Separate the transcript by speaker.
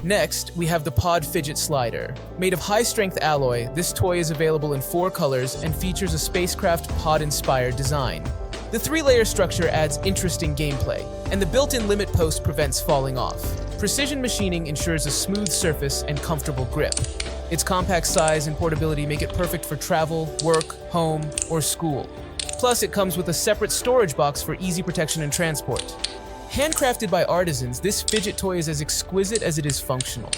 Speaker 1: Next, we have the Pod Fidget Slider. Made of high-strength alloy, this toy is available in 4 colors and features a spacecraft pod-inspired design. The 3-layer structure adds interesting gameplay, and the built-in limit post prevents falling off. Precision machining ensures a smooth surface and comfortable grip. Its compact size and portability make it perfect for travel, work, home, or school. Plus, it comes with a separate storage box for easy protection and transport. Handcrafted by artisans, this fidget toy is as exquisite as it is functional.